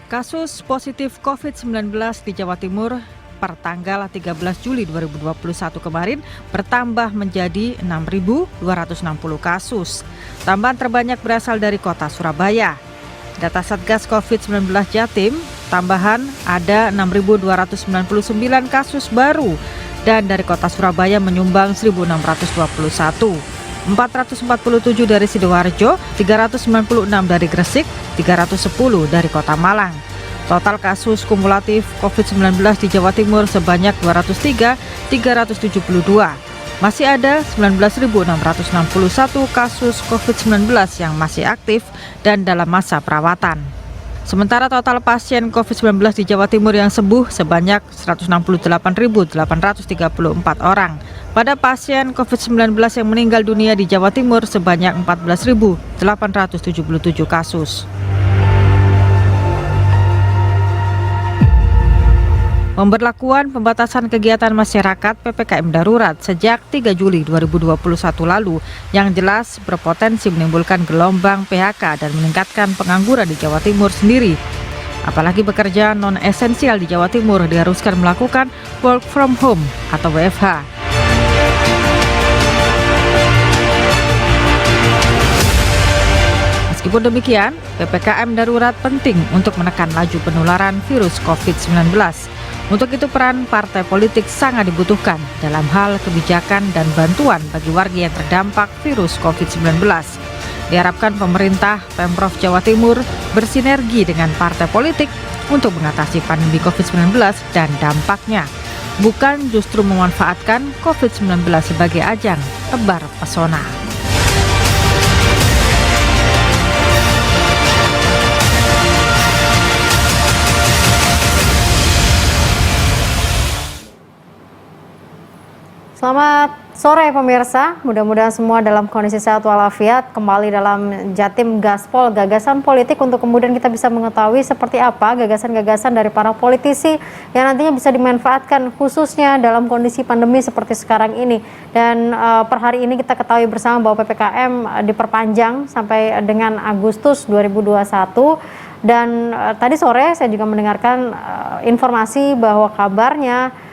Kasus positif COVID-19 di Jawa Timur per tanggal 13 Juli 2021 kemarin bertambah menjadi 6.260 kasus. Tambahan terbanyak berasal dari kota Surabaya. Data Satgas COVID-19 Jatim, tambahan ada 6.299 kasus baru dan dari kota Surabaya menyumbang 1.621. 447 dari Sidoarjo, 396 dari Gresik, 310 dari Kota Malang. Total kasus kumulatif COVID-19 di Jawa Timur sebanyak 203.372. Masih ada 19.661 kasus COVID-19 yang masih aktif dan dalam masa perawatan. Sementara total pasien COVID-19 di Jawa Timur yang sembuh sebanyak 168.834 orang. Pada pasien COVID-19 yang meninggal dunia di Jawa Timur sebanyak 14.877 kasus. Pemberlakuan pembatasan kegiatan masyarakat PPKM darurat sejak 3 Juli 2021 lalu yang jelas berpotensi menimbulkan gelombang PHK dan meningkatkan pengangguran di Jawa Timur sendiri. Apalagi pekerja non-esensial di Jawa Timur diharuskan melakukan work from home atau WFH. Meskipun demikian, PPKM darurat penting untuk menekan laju penularan virus COVID-19. Untuk itu peran partai politik sangat dibutuhkan dalam hal kebijakan dan bantuan bagi warga yang terdampak virus COVID-19. Diharapkan pemerintah Pemprov Jawa Timur bersinergi dengan partai politik untuk mengatasi pandemi COVID-19 dan dampaknya, bukan justru memanfaatkan COVID-19 sebagai ajang tebar pesona. Selamat sore pemirsa, mudah-mudahan semua dalam kondisi sehat walafiat. Kembali dalam Jatim Gaspol, gagasan politik untuk kemudian kita bisa mengetahui seperti apa gagasan-gagasan dari para politisi yang nantinya bisa dimanfaatkan khususnya dalam kondisi pandemi seperti sekarang ini. Dan per hari ini kita ketahui bersama bahwa PPKM diperpanjang sampai dengan Agustus 2021. Dan tadi sore saya juga mendengarkan informasi bahwa kabarnya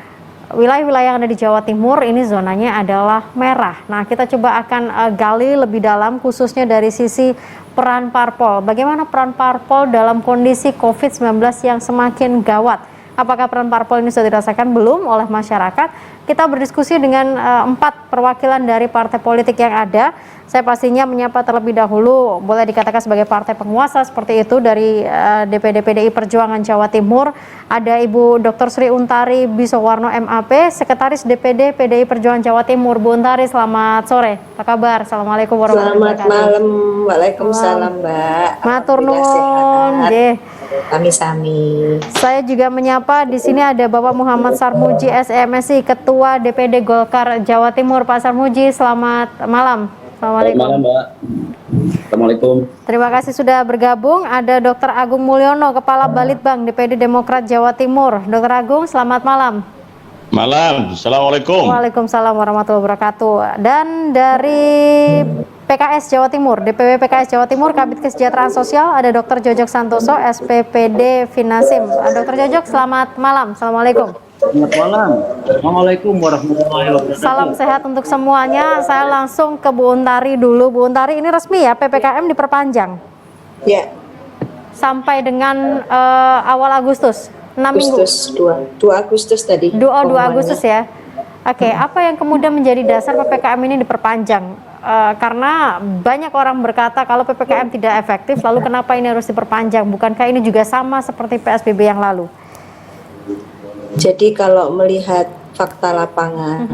wilayah-wilayah yang ada di Jawa Timur ini zonanya adalah merah. Nah, kita coba akan gali lebih dalam khususnya dari sisi peran parpol. Bagaimana peran parpol dalam kondisi COVID-19 yang semakin gawat? Apakah peran parpol ini sudah dirasakan belum oleh masyarakat? Kita berdiskusi dengan 4 perwakilan dari partai politik yang ada. Saya pastinya menyapa terlebih dahulu, boleh dikatakan sebagai partai penguasa seperti itu dari DPD PDI Perjuangan Jawa Timur. Ada Ibu Dr. Sri Untari Bisowarno MAP, Sekretaris DPD PDI Perjuangan Jawa Timur. Bu Untari, selamat sore. Apa kabar? Assalamualaikum warahmatullahi wabarakatuh. Selamat malam. Waalaikumsalam, Mbak. Matur nuwun. Nggih. Sami-sami. Saya juga menyapa di sini ada Bapak Muhammad Sarmuji SMSI, Ketua DPD Golkar Jawa Timur. Pak Sarmuji, selamat malam. Assalamualaikum. Selamat malam, Mbak. Assalamualaikum. Terima kasih sudah bergabung. Ada Dr. Agung Mulyono, Kepala Balitbang DPD Demokrat Jawa Timur. Dr. Agung, selamat malam. Malam. Assalamualaikum. Waalaikumsalam warahmatullahi wabarakatuh. Dan dari PKS Jawa Timur, DPW PKS Jawa Timur, Kabid Kesejahteraan Sosial, ada Dr. Jojok Santoso, SPPD Finasim. Dr. Jojok, selamat malam. Assalamualaikum. Selamat malam. Assalamualaikum warahmatullahi wabarakatuh. Salam sehat untuk semuanya. Saya langsung ke Bu Untari dulu. Bu Untari, ini resmi ya PPKM diperpanjang? Ya. Sampai dengan awal Agustus, 6 minggu. Agustus 2 Agustus tadi. 2 Agustus ya. Oke, apa yang kemudian menjadi dasar PPKM ini diperpanjang? Karena banyak orang berkata kalau PPKM tidak efektif, lalu kenapa ini harus diperpanjang? Bukankah ini juga sama seperti PSBB yang lalu? Jadi kalau melihat fakta lapangan,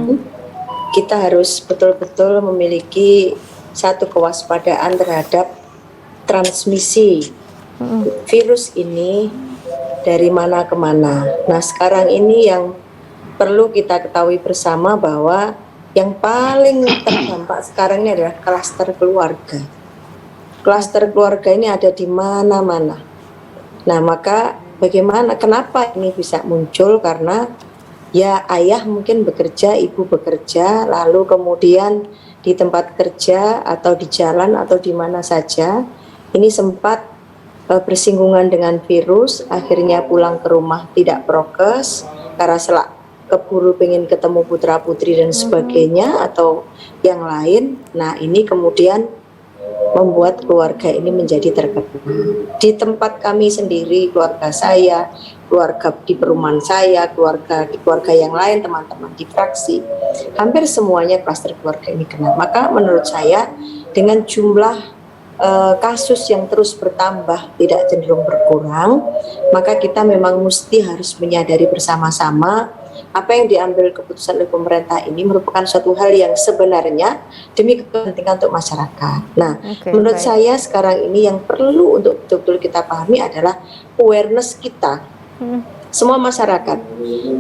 kita harus betul-betul memiliki satu kewaspadaan terhadap transmisi virus ini dari mana ke mana. Nah, sekarang ini yang perlu kita ketahui bersama bahwa yang paling terdampak sekarang ini adalah klaster keluarga. Klaster keluarga ini ada di mana-mana. Nah, maka bagaimana, kenapa ini bisa muncul? Karena ya ayah mungkin bekerja, ibu bekerja, lalu kemudian di tempat kerja atau di jalan atau di mana saja, ini sempat bersinggungan dengan virus, akhirnya pulang ke rumah tidak prokes karena keburu pengen ketemu putra putri dan sebagainya atau yang lain. Nah, ini kemudian membuat keluarga ini menjadi terkena. Di tempat kami sendiri, keluarga saya, keluarga di perumahan saya, di keluarga yang lain, teman-teman di fraksi, hampir semuanya klaster keluarga ini kena. Maka menurut saya dengan jumlah kasus yang terus bertambah tidak cenderung berkurang, maka kita memang mesti harus menyadari bersama-sama apa yang diambil keputusan oleh pemerintah ini merupakan suatu hal yang sebenarnya demi kepentingan untuk masyarakat. Nah, menurut saya sekarang ini yang perlu untuk betul-betul kita pahami adalah awareness kita, semua masyarakat.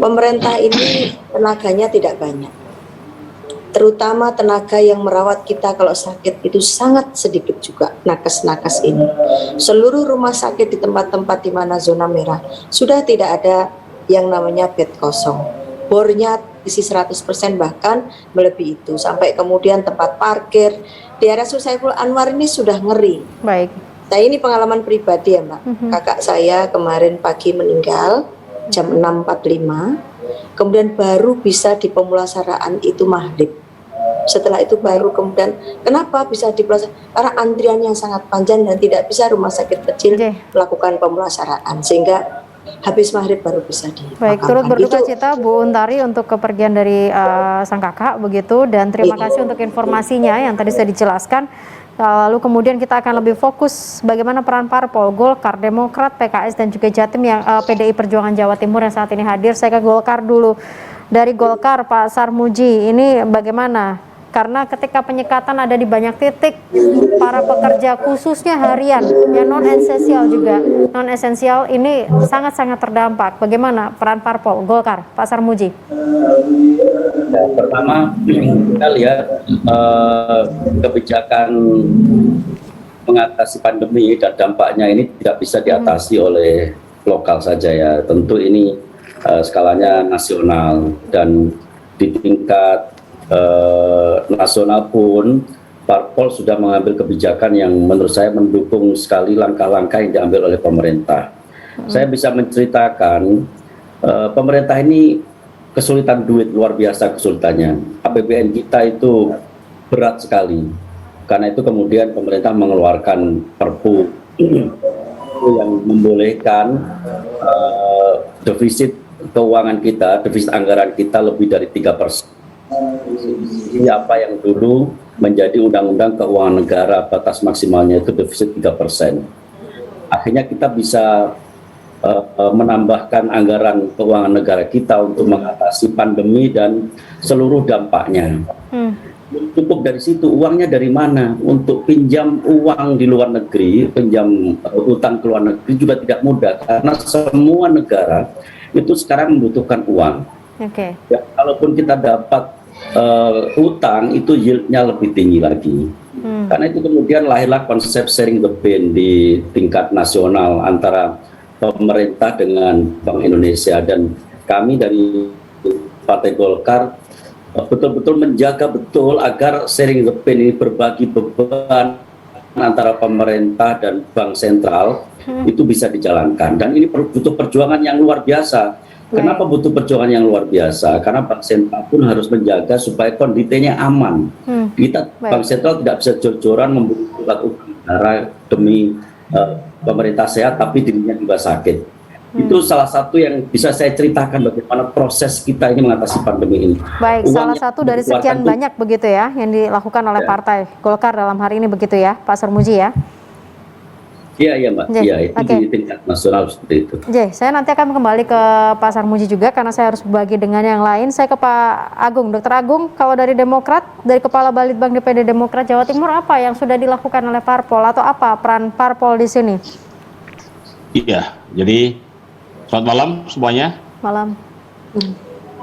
Pemerintah ini tenaganya tidak banyak, terutama tenaga yang merawat kita kalau sakit itu sangat sedikit juga, nakes-nakes ini. Seluruh rumah sakit di tempat-tempat di mana zona merah sudah tidak ada yang namanya bed kosong. Bornya isi 100% bahkan melebihi itu. Sampai kemudian tempat parkir di RSUD Saiful Anwar ini sudah ngeri. Baik. Saya ini pengalaman pribadi ya Mbak. Kakak saya kemarin pagi meninggal jam 6.45. Kemudian baru bisa di pemulasaraan itu maghrib. Setelah itu baru kemudian kenapa bisa dipemulasaraan? Karena antrian yang sangat panjang dan tidak bisa rumah sakit kecil melakukan pemulasaraan sehingga habis maghrib baru bisa dimakamkan. Baik, turut berduka cita Bu Untari untuk kepergian dari sang kakak begitu, dan terima kasih untuk informasinya yang tadi sudah dijelaskan. Lalu kemudian kita akan lebih fokus bagaimana peran parpol Golkar, Demokrat, PKS dan juga Jatim yang PDI Perjuangan Jawa Timur yang saat ini hadir. Saya ke Golkar dulu. Dari Golkar, Pak Sarmuji, ini bagaimana? Karena ketika penyekatan ada di banyak titik, para pekerja khususnya harian, yang non-esensial juga, non-esensial ini sangat-sangat terdampak. Bagaimana peran parpol Golkar, Pak Sarmuji? Ya, pertama kita lihat kebijakan mengatasi pandemi dan dampaknya ini tidak bisa diatasi oleh lokal saja ya. Tentu ini skalanya nasional, dan di tingkat nasional pun parpol sudah mengambil kebijakan yang menurut saya mendukung sekali langkah-langkah yang diambil oleh pemerintah. Saya bisa menceritakan pemerintah ini kesulitan duit, luar biasa kesulitannya. APBN kita itu berat sekali. Karena itu kemudian pemerintah mengeluarkan Perpu yang membolehkan defisit keuangan kita, defisit anggaran kita lebih dari 3%. Ini apa yang dulu menjadi Undang-Undang Keuangan Negara, batas maksimalnya itu defisit 3%. Akhirnya kita bisa menambahkan anggaran keuangan negara kita untuk mengatasi pandemi dan seluruh dampaknya. Cukup dari situ, uangnya dari mana? Untuk pinjam uang di luar negeri, pinjam utang ke luar negeri juga tidak mudah, karena semua negara itu sekarang membutuhkan uang. Ya, kalaupun kita dapat utang, itu yieldnya lebih tinggi lagi. Karena itu kemudian lahirlah konsep sharing the pain di tingkat nasional antara pemerintah dengan Bank Indonesia, dan kami dari Partai Golkar betul-betul menjaga betul agar sharing the pain ini, berbagi beban antara pemerintah dan Bank Sentral itu bisa dijalankan, dan ini butuh perjuangan yang luar biasa. Kenapa butuh perjuangan yang luar biasa? Karena Bank Sentral pun harus menjaga supaya kondisinya aman. Bank Sentral tidak bisa jor-joran memberi surat utang negara demi pemerintah sehat tapi dirinya juga sakit. Itu salah satu yang bisa saya ceritakan bagaimana proses kita ini mengatasi pandemi ini. Baik, salah satu dari sekian banyak begitu ya yang dilakukan oleh Partai Golkar dalam hari ini begitu ya, Pak Sarmuji ya? Iya Mbak, iya itu di tingkat nasional seperti itu. Saya nanti akan kembali ke Pak Sarmuji juga karena saya harus berbagi dengan yang lain. Saya ke Pak Agung, Dr. Agung, kalau dari Demokrat, dari Kepala Balitbang DPD Demokrat Jawa Timur, apa yang sudah dilakukan oleh Parpol atau apa peran Parpol di sini? Iya, jadi selamat malam semuanya. Malam.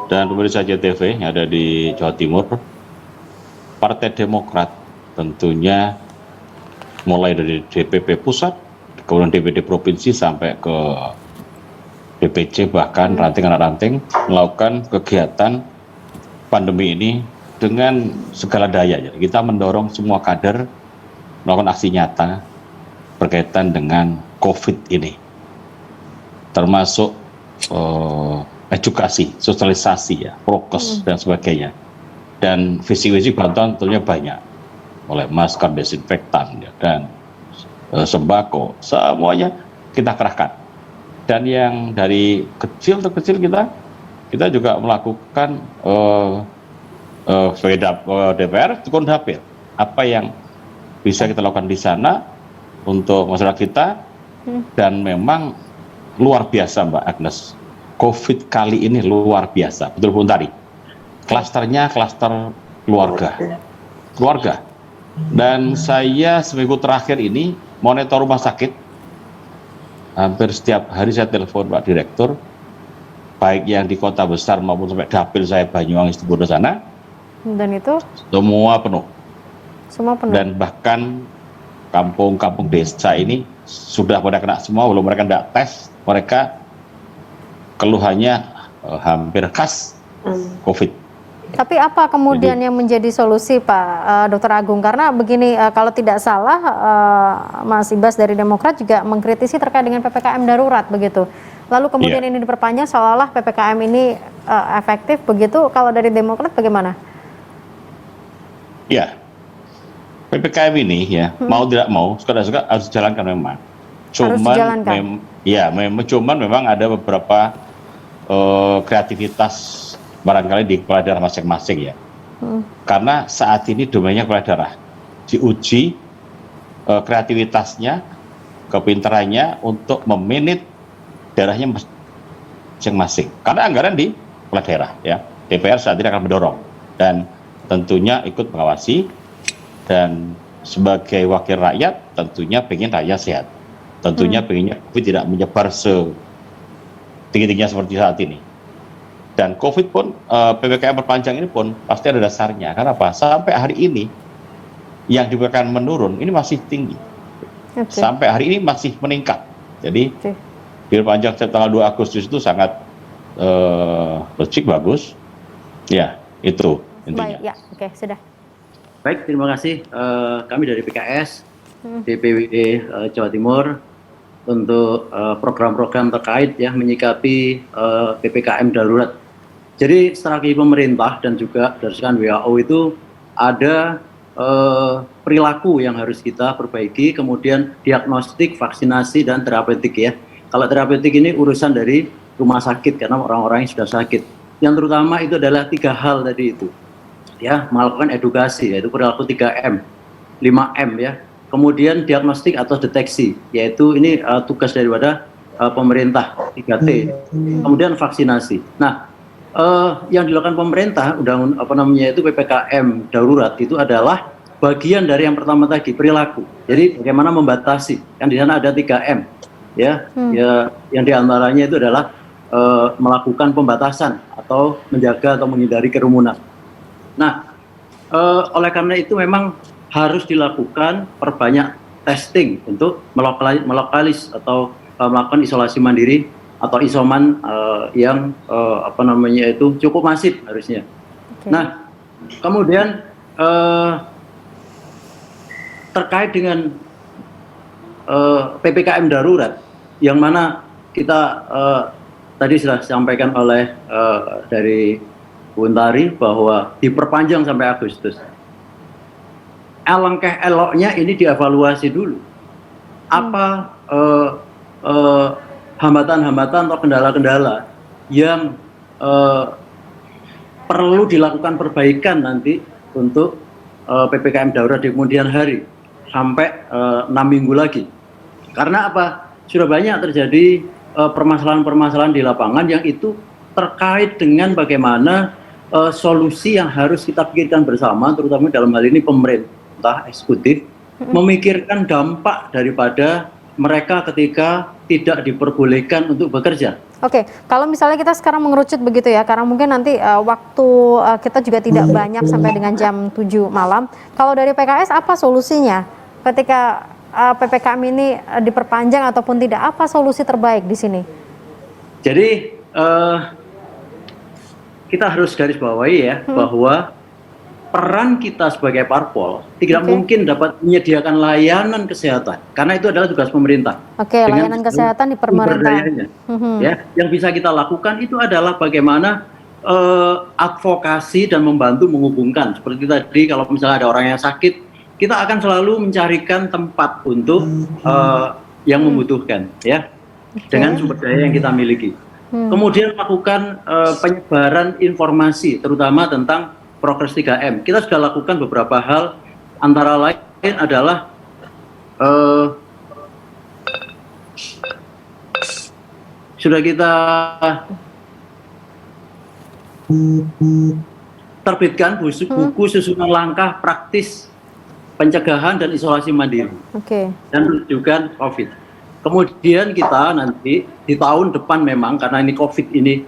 Dan pemirsa JTV yang ada di Jawa Timur, Partai Demokrat tentunya mulai dari DPP pusat, kemudian DPD provinsi sampai ke DPC, bahkan ranting anak ranting, melakukan kegiatan pandemi ini dengan segala daya. Jadi kita mendorong semua kader melakukan aksi nyata berkaitan dengan COVID ini, termasuk edukasi, sosialisasi ya, prokes dan sebagainya. Dan visi-visi bantuan tentunya banyak, mulai masker, desinfektan ya, dan sembako, semuanya kita kerahkan. Dan yang dari kecil terkecil kita juga melakukan DPR turun dapil apa yang bisa kita lakukan di sana untuk masyarakat kita. Dan memang luar biasa Mbak Agnes, COVID kali ini luar biasa, betul Bung Tari. Klasternya klaster keluarga. Dan saya seminggu terakhir ini monitor rumah sakit, hampir setiap hari saya telepon Pak Direktur, baik yang di kota besar maupun sampai dapil saya Banyuwangi Situbondo sana, dan itu semua penuh. semua penuh. Dan bahkan kampung-kampung desa ini sudah pada kena semua, belum mereka tidak tes, mereka keluhannya hampir khas COVID. Tapi apa kemudian yang menjadi solusi Pak Dr. Agung? Karena begini, kalau tidak salah Mas Ibas dari Demokrat juga mengkritisi terkait dengan PPKM darurat begitu. Lalu kemudian ini diperpanjang seolah-olah PPKM ini efektif begitu. Kalau dari Demokrat bagaimana? Ya, PPKM ini ya mau tidak mau suka-suka harus dijalankan memang. Cuman memang ada beberapa kreativitas barangkali di kepala daerah masing-masing ya. Karena saat ini domainnya kepala daerah, diuji kreativitasnya, kepintarannya untuk memanage daerahnya masing-masing. Karena anggaran di kepala daerah ya, DPR saat ini akan mendorong dan tentunya ikut mengawasi, dan sebagai wakil rakyat tentunya pengen rakyat sehat, tentunya pengennya COVID tidak menyebar setinggi-tingginya seperti saat ini. Dan COVID pun, PPKM perpanjang ini pun pasti ada dasarnya. Karena apa? Sampai hari ini, yang diperkirakan menurun, ini masih tinggi. Sampai hari ini masih meningkat. Jadi, diperpanjang tanggal 2 Agustus itu sangat logik, bagus. Ya, itu intinya. Baik, ya, oke, sudah. Baik, terima kasih. Kami dari PKS, DPWD Jawa Timur, untuk program-program terkait ya menyikapi PPKM darurat. Jadi strategi pemerintah dan juga berdasarkan WHO itu ada perilaku yang harus kita perbaiki, kemudian diagnostik, vaksinasi, dan terapeutik ya. Kalau terapeutik ini urusan dari rumah sakit karena orang-orang yang sudah sakit. Yang terutama itu adalah 3 hal tadi itu. Ya, melakukan edukasi yaitu perilaku 3M, 5M ya. Kemudian diagnostik atau deteksi, yaitu ini tugas daripada pemerintah 3T. Kemudian vaksinasi. Nah, yang dilakukan pemerintah itu PPKM darurat itu adalah bagian dari yang pertama tadi, perilaku. Jadi bagaimana membatasi? Kan di sana ada 3M ya. Ya, yang diantaranya itu adalah melakukan pembatasan atau menjaga atau menghindari kerumunan. Nah, oleh karena itu memang harus dilakukan perbanyak testing untuk melokalis atau melakukan isolasi mandiri atau isoman yang cukup masif harusnya. Nah, kemudian terkait dengan PPKM darurat yang mana kita tadi sudah disampaikan oleh dari Bung Tari bahwa diperpanjang sampai Agustus. Alangkah eloknya ini dievaluasi dulu. Apa hambatan-hambatan atau kendala-kendala yang perlu dilakukan perbaikan nanti untuk PPKM darurat di kemudian hari sampai 6 minggu lagi. Karena apa? Sudah banyak terjadi permasalahan-permasalahan di lapangan yang itu terkait dengan bagaimana solusi yang harus kita pikirkan bersama, terutama dalam hal ini pemerintah eksekutif, memikirkan dampak daripada mereka ketika tidak diperbolehkan untuk bekerja. Oke, kalau misalnya kita sekarang mengerucut begitu ya, karena mungkin nanti waktu kita juga tidak banyak sampai dengan jam 7 malam. Kalau dari PKS apa solusinya ketika PPKM ini diperpanjang ataupun tidak? Apa solusi terbaik di sini? Jadi kita harus garis bawahi ya bahwa peran kita sebagai parpol tidak Oke. mungkin dapat menyediakan layanan kesehatan karena itu adalah tugas pemerintah. Oke, Dengan layanan kesehatan di sumber pemerintah. dayanya. Ya, yang bisa kita lakukan itu adalah bagaimana advokasi dan membantu menghubungkan. Seperti tadi kalau misalnya ada orang yang sakit, kita akan selalu mencarikan tempat untuk yang membutuhkan, ya, dengan sumber daya yang kita miliki. Kemudian melakukan penyebaran informasi, terutama tentang Prokes 3M. Kita sudah lakukan beberapa hal, antara lain adalah sudah kita terbitkan buku susunan langkah praktis pencegahan dan isolasi mandiri Oke. dan rujukan COVID. Kemudian kita nanti di tahun depan memang karena ini COVID ini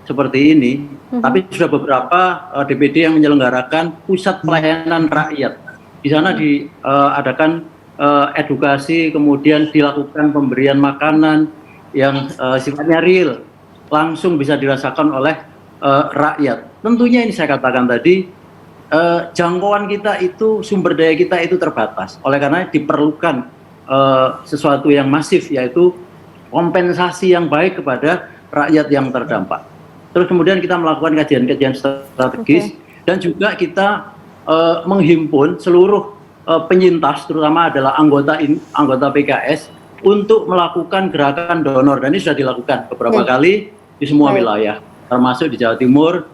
seperti ini, tapi sudah beberapa DPD yang menyelenggarakan pusat pelayanan rakyat. Di sana diadakan edukasi, kemudian dilakukan pemberian makanan yang sifatnya real, langsung bisa dirasakan oleh rakyat. Tentunya ini saya katakan tadi, jangkauan kita itu, sumber daya kita itu terbatas. Oleh karena diperlukan sesuatu yang masif, yaitu kompensasi yang baik kepada rakyat yang terdampak. Terus kemudian kita melakukan kajian-kajian strategis dan juga kita menghimpun seluruh penyintas, terutama adalah anggota PKS, untuk melakukan gerakan donor. Dan ini sudah dilakukan beberapa kali di semua wilayah, termasuk di Jawa Timur,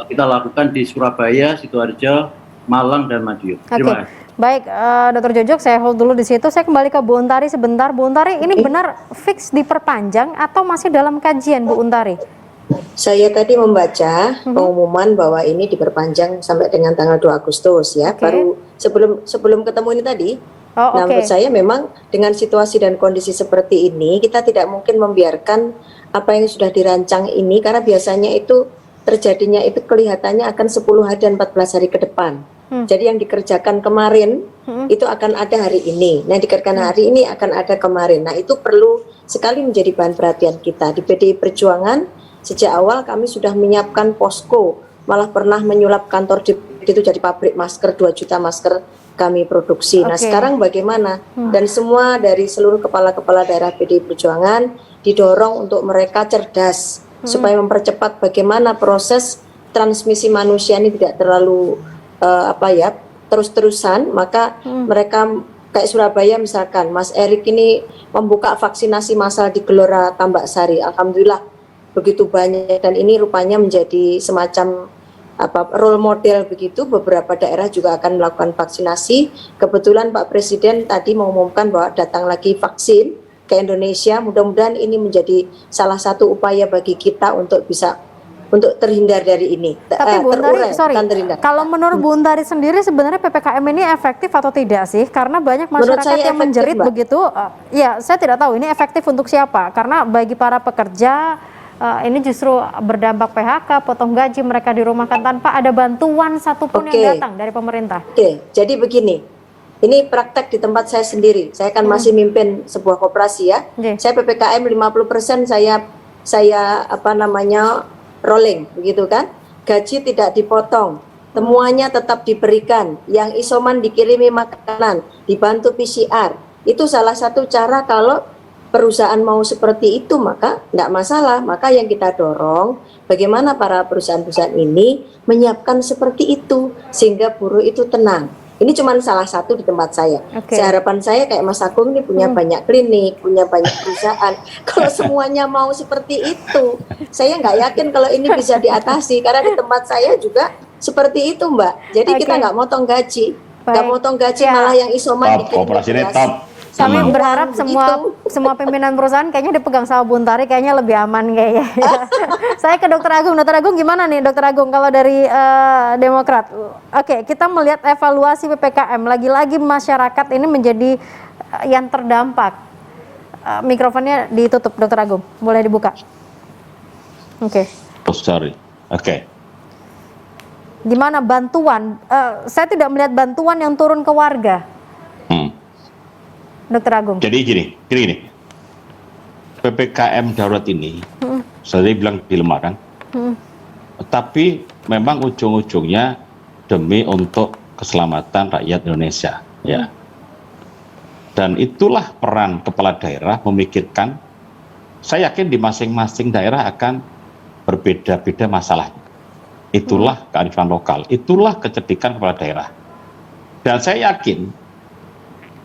kita lakukan di Surabaya, Sidoarjo, Malang, dan Madiun. Terima kasih. Baik, Dr. Jojok, saya hold dulu di situ. Saya kembali ke Bu Untari sebentar. Bu Untari, ini benar fix diperpanjang atau masih dalam kajian, Bu Untari? Saya tadi membaca pengumuman bahwa ini diperpanjang sampai dengan tanggal 2 Agustus ya. Baru sebelum ketemu ini tadi. Nah, menurut saya memang dengan situasi dan kondisi seperti ini, kita tidak mungkin membiarkan apa yang sudah dirancang ini, karena biasanya itu terjadinya itu kelihatannya akan 10 hari dan 14 hari ke depan. Jadi yang dikerjakan kemarin itu akan ada hari ini. Nah, dikerjakan hari ini akan ada kemarin. Nah, itu perlu sekali menjadi bahan perhatian kita. Di PDI Perjuangan sejak awal kami sudah menyiapkan posko, malah pernah menyulap kantor DPD itu jadi pabrik masker, 2 juta masker kami produksi. Nah, sekarang bagaimana? Dan semua dari seluruh kepala-kepala daerah PDI Perjuangan didorong untuk mereka cerdas supaya mempercepat bagaimana proses transmisi manusia ini tidak terlalu terus-terusan. Maka mereka kayak Surabaya misalkan, Mas Erik ini membuka vaksinasi massal di Gelora Tambak Sari. Alhamdulillah begitu banyak, dan ini rupanya menjadi semacam role model begitu. Beberapa daerah juga akan melakukan vaksinasi. Kebetulan Pak Presiden tadi mengumumkan bahwa datang lagi vaksin ke Indonesia. Mudah-mudahan ini menjadi salah satu upaya bagi kita untuk bisa terhindar dari ini. Tapi Bu Untari, kalau menurut Bu Untari sendiri sebenarnya PPKM ini efektif atau tidak sih? Karena banyak masyarakat yang menjerit begitu. Ya, saya tidak tahu ini efektif untuk siapa. Karena bagi para pekerja ini justru berdampak PHK, potong gaji, mereka dirumahkan tanpa ada bantuan satupun yang datang dari pemerintah. Jadi begini, ini praktek di tempat saya sendiri. Saya kan masih mimpin sebuah koperasi ya. Saya PPKM 50% saya rolling, begitu kan? Gaji tidak dipotong, temuannya tetap diberikan, yang isoman dikirimi makanan, dibantu PCR. Itu salah satu cara kalau perusahaan mau seperti itu, maka tidak masalah. Maka yang kita dorong, bagaimana para perusahaan-perusahaan ini menyiapkan seperti itu, sehingga buruh itu tenang. Ini cuma salah satu di tempat saya. Harapan saya kayak Mas Agung ini punya banyak klinik, punya banyak perusahaan. Kalau semuanya mau seperti itu, saya nggak yakin kalau ini bisa diatasi. Karena di tempat saya juga seperti itu, Mbak. Jadi kita nggak motong gaji, malah yang isoman dikirim. Operasinya top. Kami berharap semua pimpinan perusahaan kayaknya dipegang sama Bu Untari, kayaknya lebih aman kayaknya. Saya ke Dr. Agung. Dr. Agung gimana nih Dr. Agung kalau dari Demokrat? Oke, kita melihat evaluasi PPKM, lagi-lagi masyarakat ini menjadi yang terdampak. Mikrofonnya ditutup Dr. Agung, boleh dibuka? Oke. Gimana bantuan? Saya tidak melihat bantuan yang turun ke warga. Dr. Agung. Jadi gini. PPKM darurat ini, saya bilang dilemahkan, tapi memang ujung-ujungnya demi untuk keselamatan rakyat Indonesia, ya. Dan itulah peran kepala daerah memikirkan. Saya yakin di masing-masing daerah akan berbeda-beda masalahnya. Itulah kearifan lokal, itulah kecerdikan kepala daerah. Dan saya yakin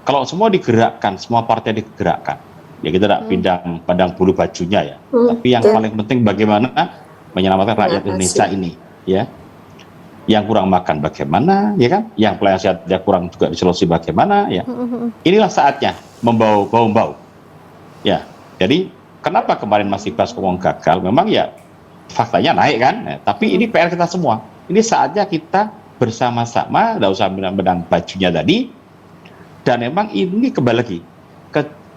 kalau semua digerakkan, semua partai digerakkan, ya kita tidak pandang bulu bajunya ya. Tapi yang paling penting bagaimana menyelamatkan rakyat Indonesia ini, ya. Yang kurang makan bagaimana, ya kan? Yang pelayanan sehatnya kurang juga disolusi bagaimana, ya. Inilah saatnya membau-bau. Ya, jadi kenapa kemarin masih bahas uang gagal? Memang ya faktanya naik kan, ya, tapi ini PR kita semua. Ini saatnya kita bersama-sama, tidak usah menang bajunya tadi. Dan memang ini kembali lagi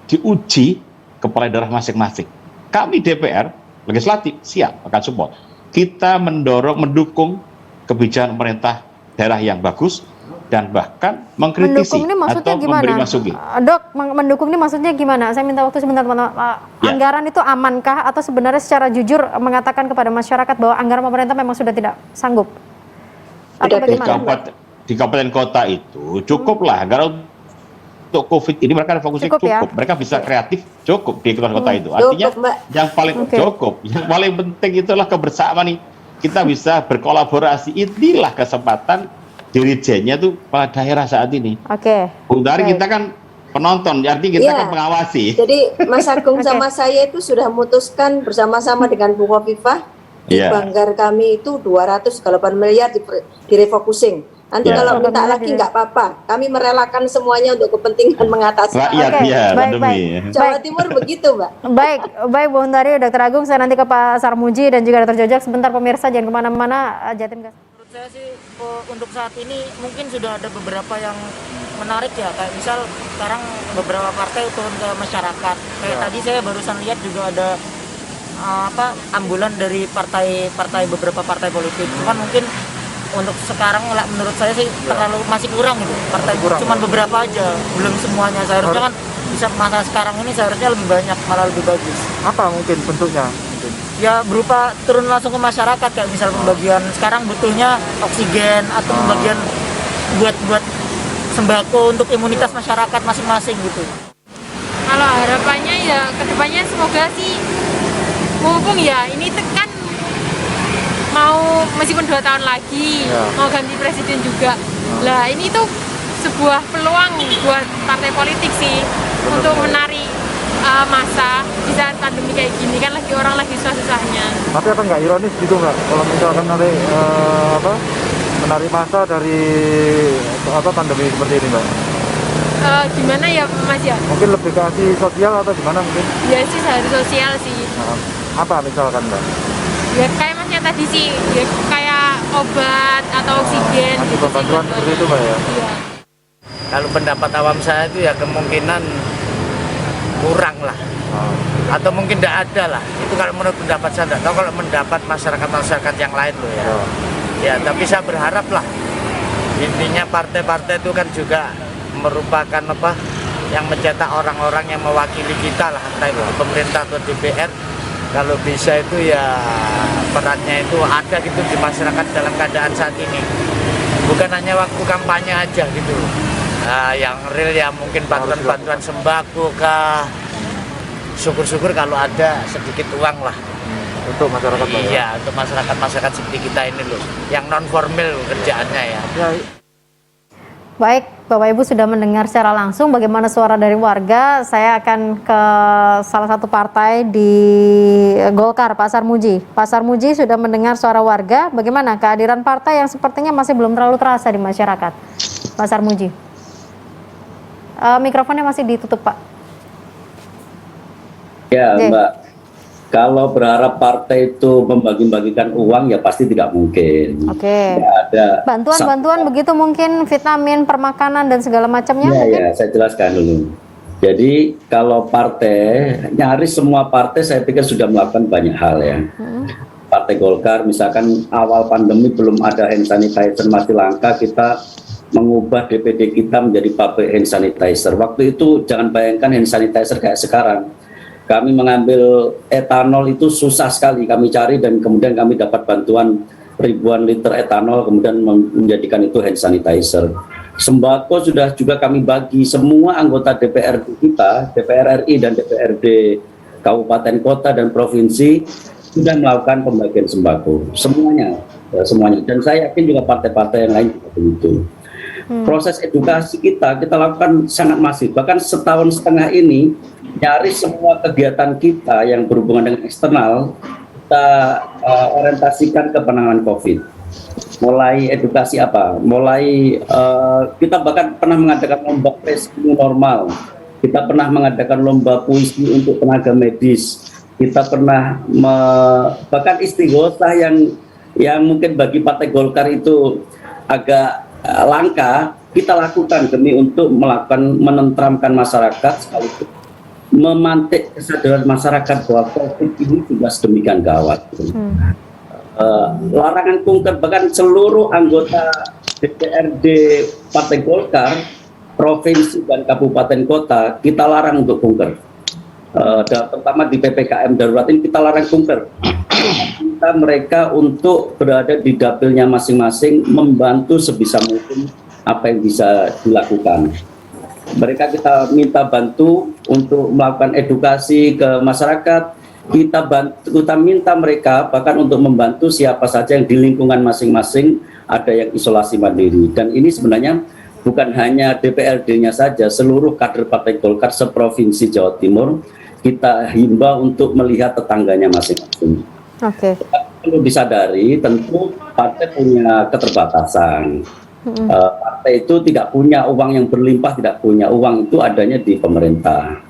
diuji kepala daerah masing-masing. Kami DPR, legislatif siap akan support. Kita mendukung kebijakan pemerintah daerah yang bagus dan bahkan mengkritisi atau memberi masukan. Dok, mendukung ini maksudnya gimana? Saya minta waktu sebentar, Anggaran itu amankah atau sebenarnya secara jujur mengatakan kepada masyarakat bahwa anggaran pemerintah memang sudah tidak sanggup? Atau bagaimana? Di kabupaten kota itu cukuplah anggaran untuk COVID ini, mereka ada fokusnya cukup. Ya? Mereka bisa kreatif, cukup di kabupaten kota itu. Artinya yang paling cukup, yang paling penting itulah kebersamaan nih. Kita bisa berkolaborasi, inilah kesempatan dirijennya tuh pada daerah saat ini. Bung Dari kita kan penonton, artinya kita kan pengawasi. Jadi Mas Agung sama saya itu sudah memutuskan bersama-sama dengan Bu Khofifah di Banggar kami itu 208 miliar direfocusing. Nanti kalau minta lagi nggak apa-apa, kami merelakan semuanya untuk kepentingan mengatasi rakyat. Jawa Timur begitu, Mbak. Baik, Bu Hundari, Dr. Agung, saya nanti ke Pak Sarmuji dan juga Dr. Jojak. Sebentar pemirsa, jangan kemana-mana. Jatim Gas. Menurut saya sih untuk saat ini mungkin sudah ada beberapa yang menarik ya, kayak misal sekarang beberapa partai turun ke masyarakat. Kayak tadi saya barusan lihat juga ada ambulan dari beberapa partai politik. Cuman mungkin untuk sekarang menurut saya sih masih kurang gitu, partai cuman beberapa aja, belum semuanya. Seharusnya kan bisa masa sekarang ini seharusnya lebih banyak, malah lebih bagus. Apa mungkin bentuknya? Ya berupa turun langsung ke masyarakat, kayak misal pembagian sekarang butuhnya oksigen atau pembagian buat sembako untuk imunitas masyarakat masing-masing gitu. Kalau harapannya ya kedepannya semoga sih mumpung ya ini tekan mau meskipun 2 tahun lagi mau ganti presiden juga. Lah ini tuh sebuah peluang buat partai politik sih untuk menarik masa di saat pandemi kayak gini, kan orang lagi susah-susahnya. Tapi apa nggak ironis gitu nggak kalau misalkan nanti menarik masa dari pandemi seperti ini, Mbak? Gimana ya Mas ya? Mungkin lebih kasih sosial atau gimana mungkin? Ya sih harus sosial sih. Apa misalkan, Mbak? Ya kayak Masnya tadi sih, ya kayak obat atau oksigen gitu. Bantuan seperti itu, Mbak ya? Iya. Kalau pendapat awam saya itu ya kemungkinan kurang lah, atau mungkin tidak ada lah. Itu kalau menurut pendapat saya, tidak tahu kalau mendapat masyarakat yang lain loh ya. Ya tapi saya berharap lah, intinya partai-partai itu kan juga merupakan yang mencetak orang-orang yang mewakili kita lah, entah itu pemerintah atau DPR. Kalau bisa itu ya perannya itu ada gitu di masyarakat dalam keadaan saat ini, bukan hanya waktu kampanye aja gitu. Yang real ya mungkin bantuan sembako kah, syukur-syukur kalau ada sedikit uang lah untuk masyarakat. Iya, untuk masyarakat seperti kita ini loh, yang non formal kerjaannya ya. Baik, Bapak Ibu sudah mendengar secara langsung bagaimana suara dari warga. Saya akan ke salah satu partai di Golkar, Pak Sarmuji. Pak Sarmuji sudah mendengar suara warga. Bagaimana kehadiran partai yang sepertinya masih belum terlalu terasa di masyarakat, Pak Sarmuji? Mikrofonnya masih ditutup, Pak. Ya, Mbak. Kalau berharap partai itu membagi-bagikan uang ya pasti tidak mungkin. Ada bantuan begitu mungkin, vitamin, permakanan dan segala macamnya. Ya, saya jelaskan dulu. Jadi kalau partai, nyaris semua partai saya pikir sudah melakukan banyak hal ya. Partai Golkar misalkan awal pandemi belum ada hand sanitizer, masih langka, kita mengubah DPD kita menjadi pabrik hand sanitizer. Waktu itu jangan bayangkan hand sanitizer kayak sekarang. Kami mengambil etanol itu susah sekali kami cari dan kemudian kami dapat bantuan ribuan liter etanol, kemudian menjadikan itu hand sanitizer. Sembako sudah juga kami bagi semua anggota DPRD kita, DPR RI dan DPRD kabupaten, kota, dan provinsi sudah melakukan pembagian sembako. Semuanya. Dan saya yakin juga partai-partai yang lain juga begitu. Proses edukasi kita lakukan sangat masif. Bahkan setahun setengah ini, nyaris semua kegiatan kita yang berhubungan dengan eksternal, kita orientasikan ke penanganan COVID. Mulai edukasi apa? Mulai kita bahkan pernah mengadakan lomba rescue normal. Kita pernah mengadakan lomba puisi untuk tenaga medis. Kita pernah bahkan istighosah yang mungkin bagi Partai Golkar itu agak langka, kita lakukan demi untuk menenteramkan masyarakat, sekaligus memantik kesadaran masyarakat bahwa COVID ini juga sedemikian gawat. Larangan kunker, bahkan seluruh anggota DPRD Partai Golkar, provinsi dan kabupaten kota, kita larang untuk kunker. Terutama di PPKM darurat ini kita larang kunker. Kita mereka untuk berada di dapilnya masing-masing, membantu sebisa mungkin apa yang bisa dilakukan. Mereka kita minta bantu untuk melakukan edukasi ke masyarakat. Kita minta mereka bahkan untuk membantu siapa saja yang di lingkungan masing-masing ada yang isolasi mandiri. Dan ini sebenarnya bukan hanya DPRD-nya saja, seluruh kader Partai Golkar seprovinsi Jawa Timur kita himbau untuk melihat tetangganya masing-masing. Oke. Perlu disadari, tentu partai punya keterbatasan. Partai itu tidak punya uang yang berlimpah, tidak punya uang itu adanya di pemerintah.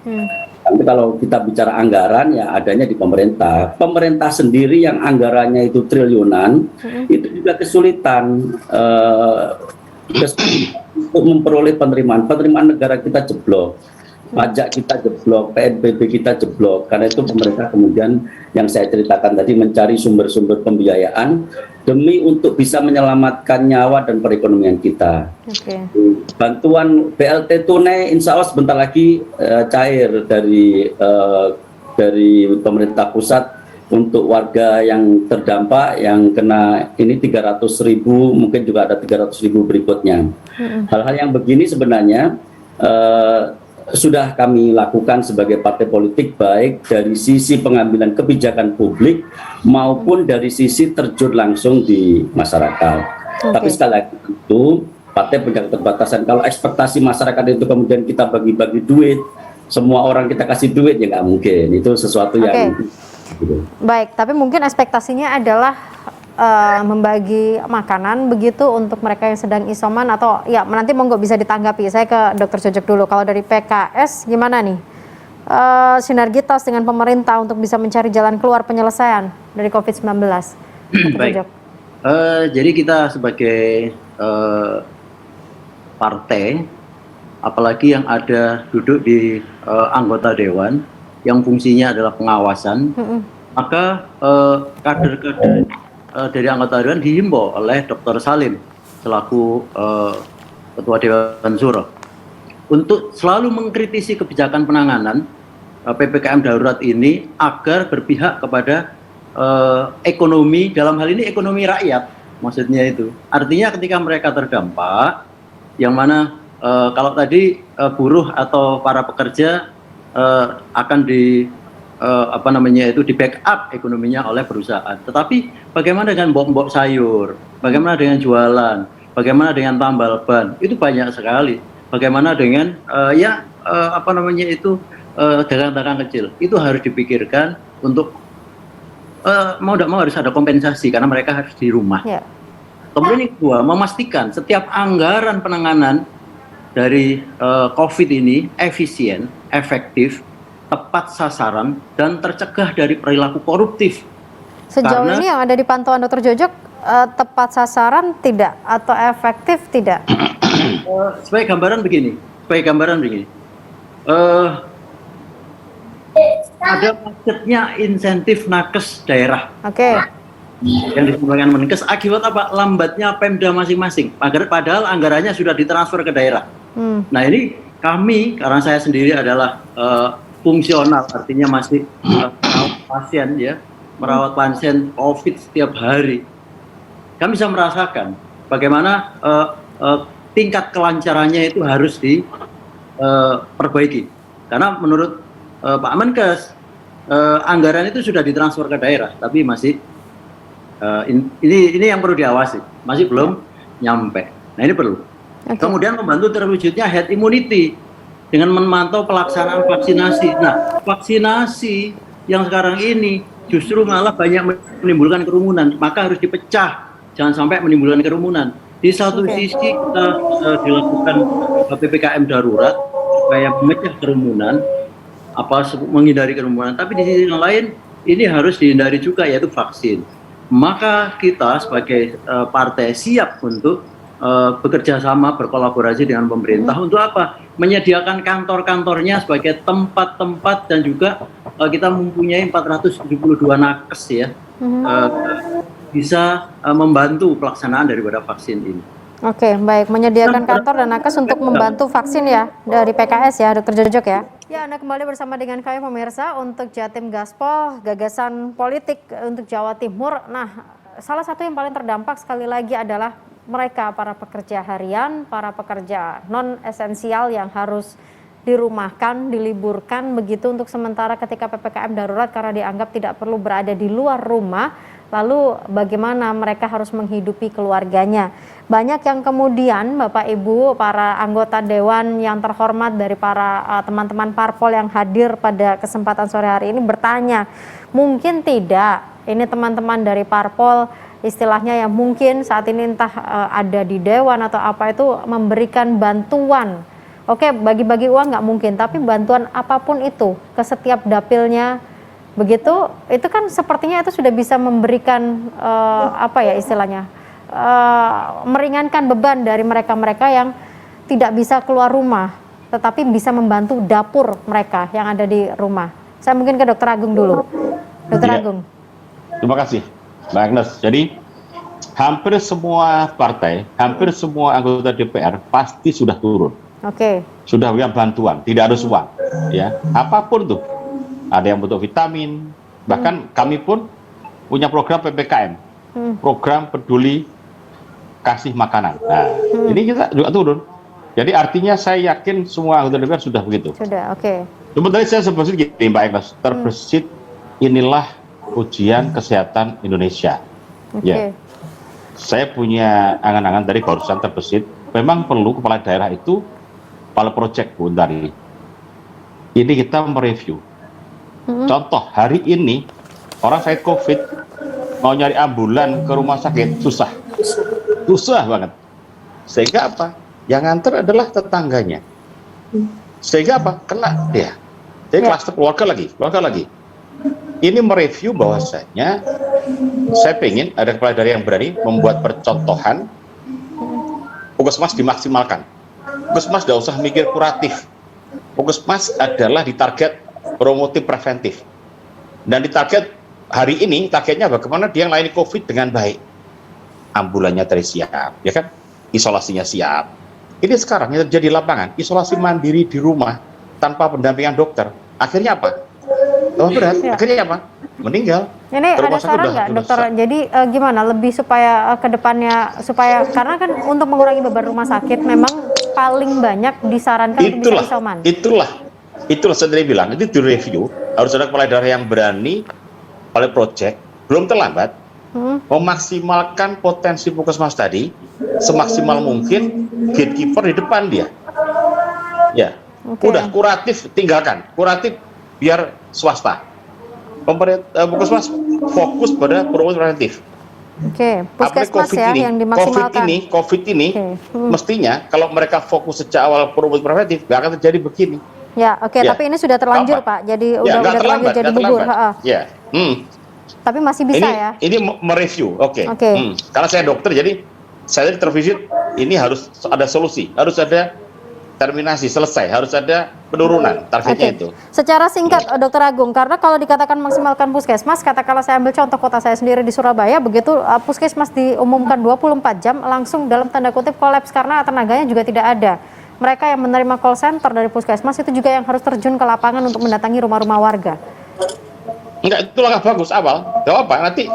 Tapi kalau kita bicara anggaran, ya adanya di pemerintah. Pemerintah sendiri yang anggarannya itu triliunan, itu juga kesulitan untuk memperoleh penerimaan negara kita jeblok, pajak kita jeblok, PNBP kita jeblok. Karena itu pemerintah kemudian yang saya ceritakan tadi mencari sumber-sumber pembiayaan demi untuk bisa menyelamatkan nyawa dan perekonomian kita. Bantuan BLT tunai insya Allah sebentar lagi cair dari pemerintah pusat untuk warga yang terdampak, yang kena ini 300.000, mungkin juga ada 300.000 berikutnya. Hal-hal yang begini sebenarnya sudah kami lakukan sebagai partai politik, baik dari sisi pengambilan kebijakan publik maupun dari sisi terjun langsung di masyarakat. Tapi sekali lagi itu partai punya keterbatasan. Kalau ekspektasi masyarakat itu kemudian kita bagi-bagi duit, semua orang kita kasih duit, ya nggak mungkin. Itu sesuatu yang baik, tapi mungkin ekspektasinya adalah membagi makanan begitu untuk mereka yang sedang isoman, atau ya nanti monggo bisa ditanggapi. Saya ke Dr. Jojok dulu. Kalau dari PKS gimana nih sinergitas dengan pemerintah untuk bisa mencari jalan keluar penyelesaian dari COVID-19? Baik. Jadi kita sebagai partai, apalagi yang ada duduk di anggota dewan yang fungsinya adalah pengawasan, maka kader-kader dari anggota dewan dihimbau oleh Dr. Salim selaku Ketua Dewan Syuro untuk selalu mengkritisi kebijakan penanganan PPKM darurat ini agar berpihak kepada ekonomi, dalam hal ini ekonomi rakyat, maksudnya itu. Artinya ketika mereka terdampak, yang mana kalau tadi buruh atau para pekerja akan di di backup ekonominya oleh perusahaan. Tetapi bagaimana dengan mbok-mbok sayur? Bagaimana dengan jualan? Bagaimana dengan tambal ban? Itu banyak sekali. Bagaimana dengan dagang-dagang kecil? Itu harus dipikirkan untuk mau tidak mau harus ada kompensasi karena mereka harus di rumah. Kemudian yang kedua, memastikan setiap anggaran penanganan dari COVID ini efisien, efektif, tepat sasaran, dan tercegah dari perilaku koruptif. Sejauh ini yang ada di pantauan Dr. Jojok, tepat sasaran tidak atau efektif tidak? Sebagai gambaran begini, ada macetnya insentif nakes daerah. Yang disampaikan Menkes akibat apa? Lambatnya Pemda masing-masing. Padahal anggarannya sudah ditransfer ke daerah. Nah ini kami, karena saya sendiri adalah fungsional, artinya masih merawat pasien COVID setiap hari. kami bisa merasakan bagaimana tingkat kelancarannya itu harus diperbaiki. Karena menurut Pak Menkes, anggaran itu sudah ditransfer ke daerah, tapi masih ini yang perlu diawasi, masih belum nyampe. Nah ini perlu. Kemudian membantu terwujudnya herd immunity dengan memantau pelaksanaan vaksinasi. Nah, vaksinasi yang sekarang ini justru malah banyak menimbulkan kerumunan, maka harus dipecah, jangan sampai menimbulkan kerumunan. Di satu sisi kita dilakukan PPKM darurat supaya memecah kerumunan, menghindari kerumunan, tapi di sisi lain ini harus dihindari juga, yaitu vaksin. Maka kita sebagai partai siap untuk bekerja sama, berkolaborasi dengan pemerintah untuk apa? Menyediakan kantor-kantornya sebagai tempat-tempat, dan juga kita mempunyai 472 nakes ya, bisa membantu pelaksanaan daripada vaksin ini. Oke, baik. Menyediakan kantor dan nakes untuk membantu vaksin ya, dari PKS ya, Dr. Jojok ya. Ya, Anda kembali bersama dengan kami pemirsa untuk Jatim Gaspol, gagasan politik untuk Jawa Timur. Nah, salah satu yang paling terdampak sekali lagi adalah mereka, para pekerja harian, para pekerja non-esensial yang harus dirumahkan, diliburkan begitu untuk sementara ketika PPKM darurat karena dianggap tidak perlu berada di luar rumah. Lalu bagaimana mereka harus menghidupi keluarganya? Banyak yang kemudian Bapak Ibu, para anggota dewan yang terhormat dari para teman-teman parpol yang hadir pada kesempatan sore hari ini bertanya, mungkin tidak ini teman-teman dari parpol istilahnya yang mungkin saat ini entah ada di dewan atau apa itu memberikan bantuan. Oke, bagi-bagi uang nggak mungkin, tapi bantuan apapun itu ke setiap dapilnya, begitu, itu kan sepertinya itu sudah bisa memberikan apa ya istilahnya, meringankan beban dari mereka-mereka yang tidak bisa keluar rumah, tetapi bisa membantu dapur mereka yang ada di rumah. Saya mungkin ke Dr. Agung dulu. Dr. Agung. Terima kasih, Mbak Agnes. Jadi hampir semua partai, hampir semua anggota DPR pasti sudah turun. Oke. Sudah punya bantuan, tidak harus uang, ya. Apapun tuh. Ada yang butuh vitamin, bahkan kami pun punya program PPKM, program peduli kasih makanan. Nah, ini kita juga turun. Jadi artinya saya yakin semua anggota DPR sudah begitu. Sudah, oke. Cuma tadi saya sebut gini, Mbak Agnes, terbesit inilah ujian kesehatan Indonesia. Ya, saya punya angan-angan dari barusan terbesit. Memang perlu kepala daerah itu, kepala proyek Bu Dari. Ini kita mereview. Contoh, hari ini orang sakit COVID mau nyari ambulan ke rumah sakit susah banget. Sehingga apa? Yang nganter adalah tetangganya. Sehingga apa? Kena dia. Jadi klaster keluarga lagi. Ini mereview bahwasanya saya pengen ada kepala daerah yang berani membuat percontohan. Puskesmas dimaksimalkan. Puskesmas tidak usah mikir kuratif. Puskesmas adalah ditarget promotif preventif. Dan ditarget hari ini, targetnya bagaimana dia melayani COVID dengan baik. Ambulannya tersiap, ya kan? Isolasinya siap. Ini sekarang yang terjadi di lapangan, isolasi mandiri di rumah tanpa pendampingan dokter. Akhirnya apa? Berat. Akhirnya apa? Meninggal. Ini ada saran nggak, dokter? Jadi gimana lebih supaya ke depannya, supaya karena kan untuk mengurangi beban rumah sakit memang paling banyak disarankan untuk bisa isoman. Itulah saya tadi bilang, itu direview, harus ada kepala daerah yang berani, kepala proyek, belum terlambat, memaksimalkan potensi puskesmas tadi, semaksimal mungkin, gatekeeper di depan dia. Ya, udah kuratif tinggalkan, kuratif biar swasta. Puskesmas fokus pada promosi preventif. Puskesmas ya yang dimaksimalkan. COVID ini mestinya kalau mereka fokus sejak awal promosi preventif, nggak akan terjadi begini. Ya, tapi ini sudah terlanjur, Pak. Jadi udah terlanjur jadi bubur. Ya. Tapi masih bisa ya. Ini mereview, karena saya dokter, jadi saya tervisit ini harus ada solusi, harus ada terminasi, selesai, harus ada penurunan targetnya itu. Secara singkat, Dr. Agung, karena kalau dikatakan maksimalkan puskesmas, katakanlah saya ambil contoh kota saya sendiri di Surabaya, begitu puskesmas diumumkan 24 jam, langsung dalam tanda kutip kolaps karena tenaganya juga tidak ada. Mereka yang menerima call center dari puskesmas itu juga yang harus terjun ke lapangan untuk mendatangi rumah-rumah warga. Enggak, itu langkah bagus awal. Gak apa, nanti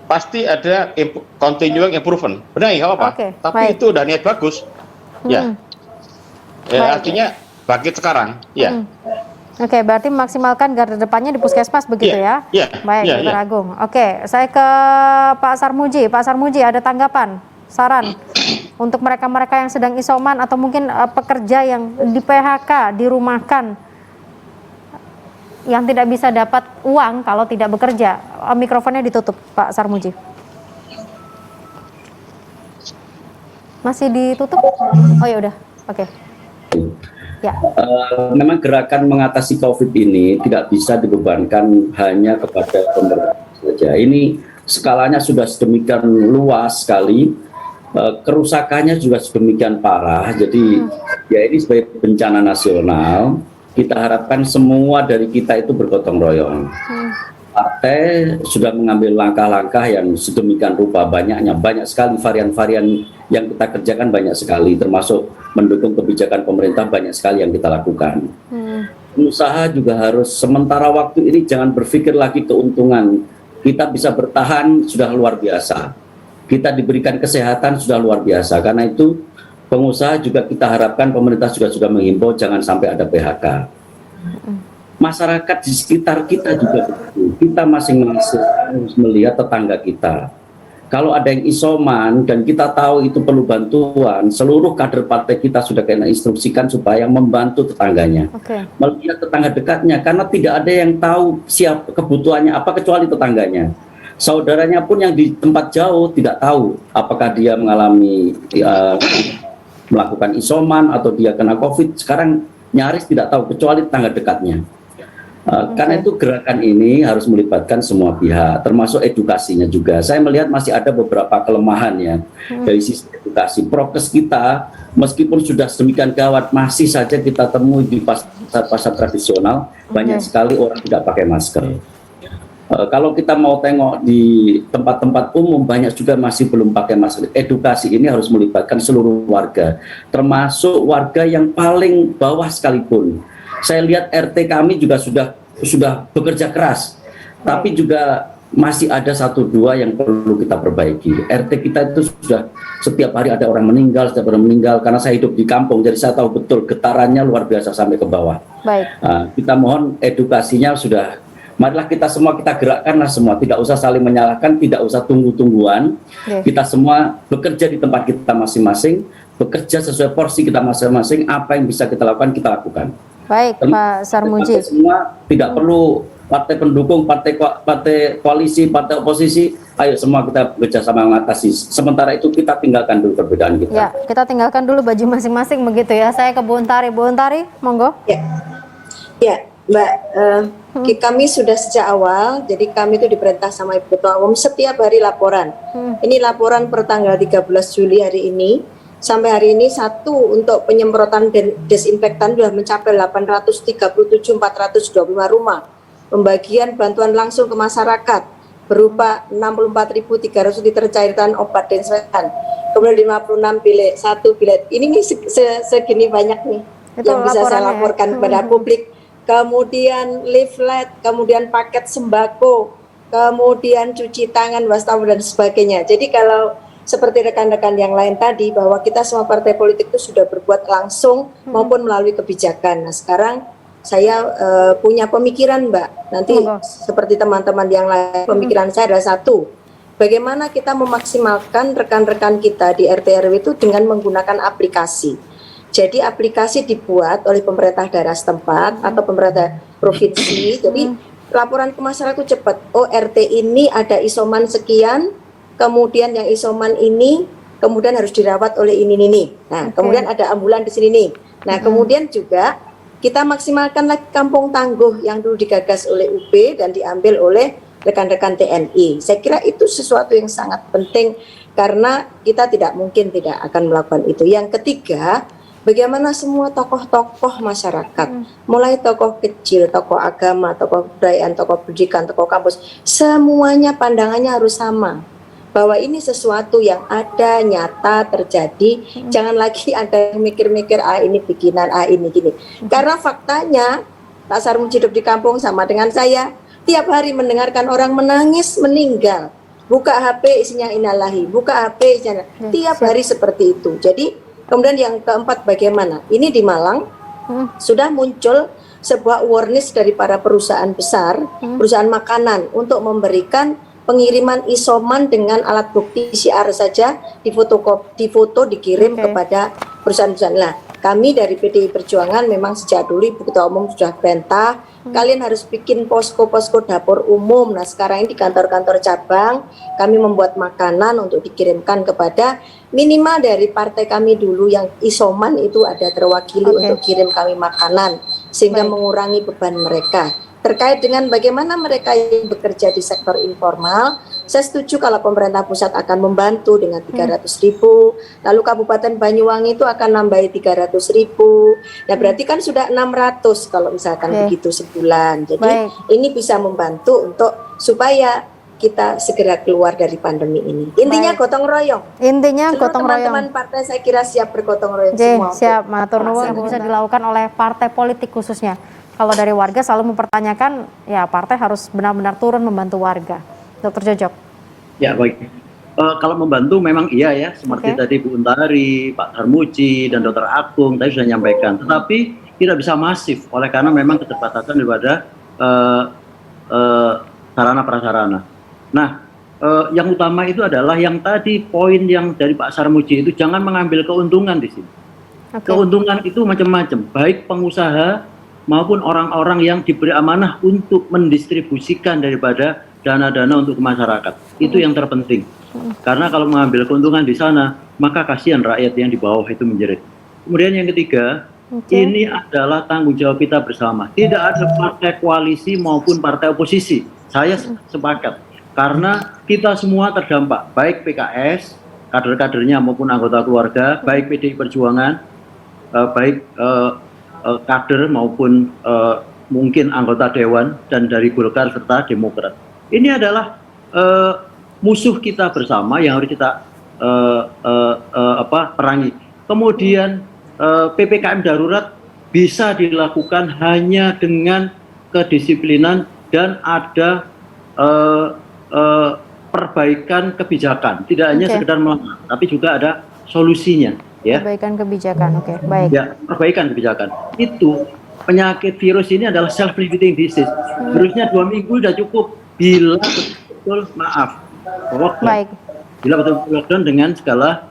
pasti ada continuing improvement. Benar ya, apa? Oke, Tapi baik. itu udah niat bagus. Ya. Baik. Artinya bangkit sekarang. Ya. Oke, berarti memaksimalkan garda depannya di puskesmas begitu Iya, ya? iya, Baik, iya, Dr. iya. Agung. Oke, saya ke Pak Sarmuji. Pak Sarmuji, ada tanggapan, saran untuk mereka-mereka yang sedang isoman atau mungkin pekerja yang di PHK, dirumahkan, yang tidak bisa dapat uang kalau tidak bekerja. Mikrofonnya ditutup, Pak Sarmuji. Masih ditutup? Oh ya udah, oke. Ya. Memang gerakan mengatasi COVID ini tidak bisa dibebankan hanya kepada pemerintah saja. Ini skalanya sudah sedemikian luas sekali, kerusakannya juga sedemikian parah. Jadi ya ini sebagai bencana nasional, kita harapkan semua dari kita itu bergotong royong. Partai sudah mengambil langkah-langkah yang sedemikian rupa, banyak sekali varian-varian yang kita kerjakan, banyak sekali, termasuk mendukung kebijakan pemerintah, banyak sekali yang kita lakukan. Usaha juga harus sementara waktu ini jangan berpikir lagi keuntungan. Kita bisa bertahan sudah luar biasa. Kita diberikan kesehatan sudah luar biasa. Karena itu pengusaha juga kita harapkan, pemerintah juga sudah menghimbau jangan sampai ada PHK. Masyarakat di sekitar kita juga begitu. Kita masing-masing harus melihat tetangga kita. Kalau ada yang isoman dan kita tahu itu perlu bantuan, seluruh kader partai kita sudah kena instruksikan supaya membantu tetangganya. Melihat tetangga dekatnya, karena tidak ada yang tahu siapa kebutuhannya apa kecuali tetangganya. Saudaranya pun yang di tempat jauh tidak tahu apakah dia mengalami melakukan isoman atau dia kena COVID. Sekarang nyaris tidak tahu kecuali tetangga dekatnya. Karena itu gerakan ini harus melibatkan semua pihak, termasuk edukasinya juga. Saya melihat masih ada beberapa kelemahan ya dari sisi edukasi. Prokes kita, meskipun sudah sedemikian gawat, masih saja kita temui di pasar-pasar tradisional, banyak sekali orang tidak pakai masker. Kalau kita mau tengok di tempat-tempat umum, banyak juga masih belum pakai masker. Edukasi ini harus melibatkan seluruh warga, termasuk warga yang paling bawah sekalipun. Saya lihat RT kami juga sudah bekerja keras, tapi juga masih ada 1-2 yang perlu kita perbaiki. RT kita itu sudah setiap hari ada orang meninggal, karena saya hidup di kampung, jadi saya tahu betul getarannya luar biasa sampai ke bawah. Baik. Kita mohon edukasinya sudah, marilah kita semua kita gerakkanlah semua, tidak usah saling menyalahkan, tidak usah tunggu-tungguan. Kita semua bekerja di tempat kita masing-masing, bekerja sesuai porsi kita masing-masing, apa yang bisa kita lakukan, kita lakukan. Baik, Pak Sarmuji. Semua tidak perlu partai pendukung, partai koalisi, partai oposisi. Ayo semua kita bekerjasama mengatasi. Sementara itu kita tinggalkan dulu perbedaan kita. Ya, kita tinggalkan dulu baju masing-masing begitu ya. Saya ke Bu Untari. Bu Untari, monggo. Ya, Mbak. Kami sudah sejak awal, jadi kami itu diperintah sama Ibu Ketua Umum setiap hari laporan. Ini laporan per tanggal 13 Juli hari ini. Sampai hari ini untuk penyemprotan desinfektan sudah mencapai 837.425 rumah. Pembagian bantuan langsung ke masyarakat berupa 64.300 liter cairan obat desinfektan. Kemudian 56 bilet, 1 bilet. Ini segini banyak nih itu yang bisa saya laporkan kepada publik. Kemudian leaflet, kemudian paket sembako, kemudian cuci tangan, wastafel dan sebagainya. Jadi kalau seperti rekan-rekan yang lain tadi, bahwa kita semua partai politik itu sudah berbuat langsung maupun melalui kebijakan. Nah sekarang saya punya pemikiran Mbak, nanti seperti teman-teman yang lain, pemikiran saya adalah satu, bagaimana kita memaksimalkan rekan-rekan kita di RT RW itu dengan menggunakan aplikasi. Jadi aplikasi dibuat oleh pemerintah daerah setempat atau pemerintah provinsi, jadi laporan ke masyarakat itu cepat, oh RT ini ada isoman sekian, kemudian yang isoman ini kemudian harus dirawat oleh ini. Nah, kemudian ada ambulan di sini nih. Nah, kemudian juga kita maksimalkan lagi kampung tangguh yang dulu digagas oleh UB dan diambil oleh rekan-rekan TNI. Saya kira itu sesuatu yang sangat penting karena kita tidak mungkin tidak akan melakukan itu. Yang ketiga, bagaimana semua tokoh-tokoh masyarakat, mulai tokoh kecil, tokoh agama, tokoh kebudayaan, tokoh pendidikan, tokoh kampus, semuanya pandangannya harus sama. Bahwa ini sesuatu yang ada, nyata, terjadi. Jangan lagi ada yang mikir-mikir, ini bikinan, ini gini. Karena faktanya, Pak Sarmuji hidup di kampung sama dengan saya, tiap hari mendengarkan orang menangis, meninggal. buka HP isinya innalillahi, buka HP isinya tiap hari seperti itu. Jadi kemudian yang keempat bagaimana? Ini di Malang sudah muncul sebuah awareness dari para perusahaan besar, perusahaan makanan untuk memberikan pengiriman isoman dengan alat bukti PCR saja difoto dikirim kepada perusahaan-perusahaan. Nah, kami dari PDI Perjuangan memang sejak dulu Ibu Ketua Umum sudah perintah kalian harus bikin posko-posko dapur umum. Nah, sekarang ini di kantor-kantor cabang kami membuat makanan untuk dikirimkan kepada minimal dari partai kami dulu yang isoman itu ada terwakili untuk kirim kami makanan sehingga mengurangi beban mereka. Terkait dengan bagaimana mereka yang bekerja di sektor informal, saya setuju kalau pemerintah pusat akan membantu dengan 300.000, lalu Kabupaten Banyuwangi itu akan nambahi 300.000. Nah, berarti kan sudah 600 kalau misalkan begitu sebulan. Jadi ini bisa membantu untuk supaya kita segera keluar dari pandemi ini. Intinya gotong royong. Intinya seluruh gotong royong. Teman-teman partai saya kira siap bergotong royong semua. Siap, matur nuwun bisa dilakukan oleh partai politik khususnya. Kalau dari warga selalu mempertanyakan, ya partai harus benar-benar turun membantu warga. Dr. Jojok. Ya baik. Kalau membantu memang iya ya, seperti tadi Bu Untari, Pak Tarmuji, dan Dr. Agung tadi sudah menyampaikan. Tetapi tidak bisa masif, oleh karena memang keterbatasan daripada sarana prasarana. Nah, yang utama itu adalah yang tadi poin yang dari Pak Sarmuji itu jangan mengambil keuntungan di sini. Keuntungan itu macam-macam, baik pengusaha maupun orang-orang yang diberi amanah untuk mendistribusikan daripada dana-dana untuk masyarakat. Itu yang terpenting. Karena kalau mengambil keuntungan di sana, maka kasihan rakyat yang di bawah itu menjerit. Kemudian yang ketiga, ini adalah tanggung jawab kita bersama. Tidak ada partai koalisi maupun partai oposisi. Saya sepakat. Karena kita semua terdampak, baik PKS, kader-kadernya maupun anggota keluarga, baik PDI Perjuangan, baik kader maupun mungkin anggota dewan dan dari Golkar serta Demokrat. Ini adalah musuh kita bersama yang harus kita perangi. Kemudian PPKM darurat bisa dilakukan hanya dengan kedisiplinan dan ada perbaikan kebijakan. Tidak hanya sekedar melanggar, tapi juga ada solusinya. Ya. Perbaikan kebijakan, baik. Ya, perbaikan kebijakan. Itu penyakit virus ini adalah self-limiting disease. Virusnya 2 minggu sudah cukup. Bila betul maaf, lockdown. Bila betul lockdown dengan segala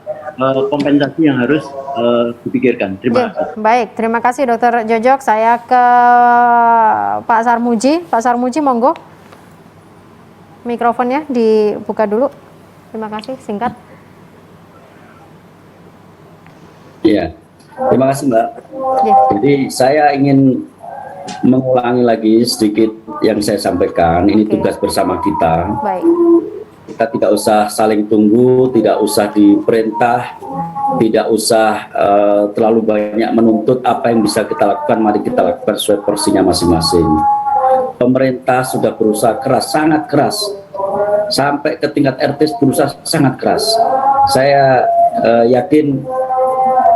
kompensasi yang harus dipikirkan. Terima kasih. Baik, terima kasih Dr. Jojok. Saya ke Pak Sarmuji. Pak Sarmuji, monggo. Mikrofonnya dibuka dulu. Terima kasih, singkat. Iya, terima kasih Mbak. Jadi saya ingin mengulangi lagi sedikit yang saya sampaikan. Ini tugas bersama kita. Baik. Kita tidak usah saling tunggu, tidak usah diperintah, tidak usah terlalu banyak menuntut. Apa yang bisa kita lakukan, mari kita lakukan sesuai porsinya masing-masing. Pemerintah sudah berusaha keras, sangat keras. Sampai ke tingkat RT berusaha sangat keras. Saya yakin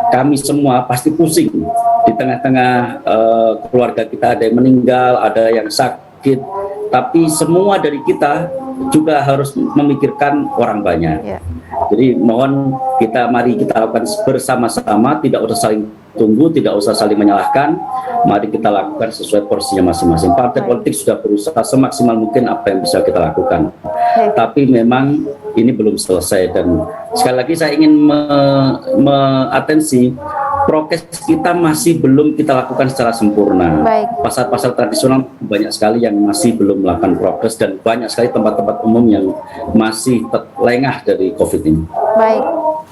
kami semua pasti pusing di tengah-tengah keluarga kita, ada yang meninggal, ada yang sakit, tapi semua dari kita juga harus memikirkan orang banyak. Jadi mohon mari kita lakukan bersama-sama, tidak usah saling tunggu, tidak usah saling menyalahkan, mari kita lakukan sesuai porsinya masing-masing. Partai politik sudah berusaha semaksimal mungkin apa yang bisa kita lakukan, tapi memang ini belum selesai. Dan sekali lagi saya ingin mengatensi, prokes kita masih belum kita lakukan secara sempurna. Pasar-pasar tradisional banyak sekali yang masih belum melakukan prokes, dan banyak sekali tempat-tempat umum yang masih lengah dari COVID ini. Baik,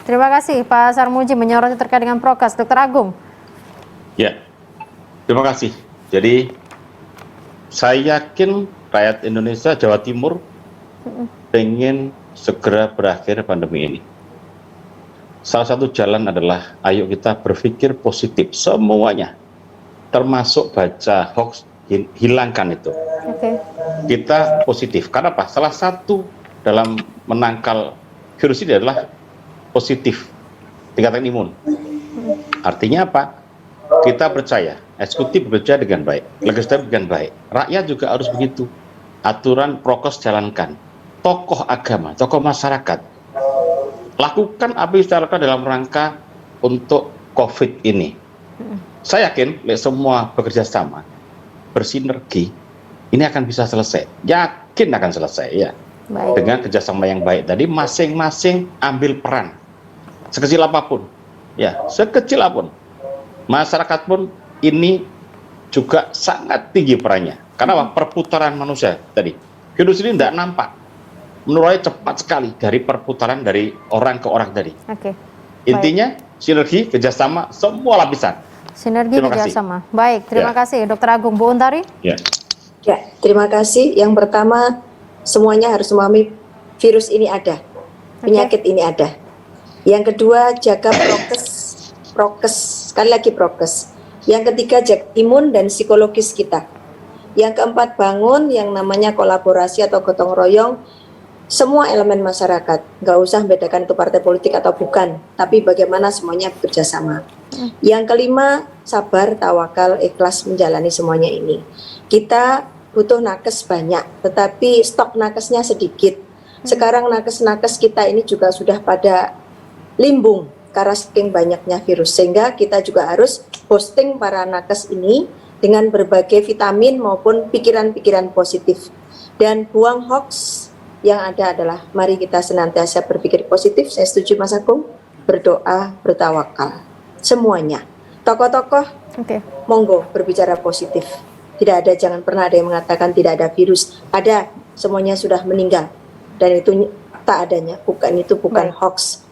terima kasih Pak Sarmuji menyoroti terkait dengan prokes. Dr. Agung. Ya, terima kasih. Jadi saya yakin rakyat Indonesia, Jawa Timur pengen segera berakhir pandemi ini. Salah satu jalan adalah ayo kita berpikir positif semuanya, termasuk baca hoax, hilangkan itu. Kita positif. Karena apa? Salah satu dalam menangkal virus ini adalah positif, tingkatan imun. Artinya apa? Kita percaya, eksekutif bekerja dengan baik, legislatif dengan baik, rakyat juga harus begitu. Aturan prokes jalankan. tokoh agama, tokoh masyarakat, lakukan apa yang bisa dilakukan dalam rangka untuk COVID ini. Saya yakin semua bekerja sama, bersinergi, ini akan bisa selesai. Yakin akan selesai ya. Baik. Dengan kerjasama yang baik tadi, masing-masing ambil peran sekecil apapun, ya sekecil apapun. Masyarakat pun ini juga sangat tinggi perannya. Karena apa? Perputaran manusia tadi. Virus ini tidak nampak, menular cepat sekali dari perputaran dari orang ke orang tadi. Oke. Intinya sinergi, kerjasama semua lapisan. Sinergi Terima kasih. kerjasama. Baik, terima Ya. kasih Dr. Agung. Bu Untari? Ya. Ya, terima kasih. Yang pertama, semuanya harus memahami virus ini ada, penyakit ini ada. Yang kedua, jaga prokes, sekali lagi prokes. Yang ketiga, jaga imun dan psikologis kita. Yang keempat, bangun yang namanya kolaborasi atau gotong royong semua elemen masyarakat. Nggak usah membedakan itu partai politik atau bukan, tapi bagaimana semuanya bekerja sama. Yang kelima, sabar, tawakal, ikhlas menjalani semuanya ini. Kita butuh nakes banyak, tetapi stok nakesnya sedikit. Sekarang nakes-nakes kita ini juga sudah pada limbung karena saking banyaknya virus, sehingga kita juga harus posting para nakes ini dengan berbagai vitamin maupun pikiran-pikiran positif. Dan buang hoax, yang ada adalah mari kita senantiasa berpikir positif. Saya setuju Mas Agung, berdoa, bertawakal, semuanya. Tokoh-tokoh, monggo berbicara positif. Tidak ada, jangan pernah ada yang mengatakan tidak ada virus. Ada, semuanya sudah meninggal. Dan itu tak adanya, bukan hoax.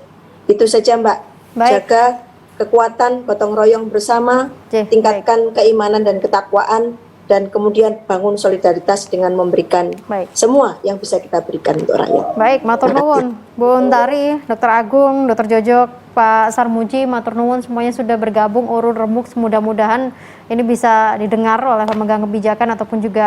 Itu saja Mbak. Jaga kekuatan, gotong royong bersama, tingkatkan keimanan dan ketakwaan, dan kemudian bangun solidaritas dengan memberikan semua yang bisa kita berikan untuk rakyat. Baik, matur nuwun Bu Untari, Dr. Agung, Dr. Jojok, Pak Sarmuji, matur nuwun semuanya sudah bergabung urun remuk. Mudah-mudahan ini bisa didengar oleh pemegang kebijakan ataupun juga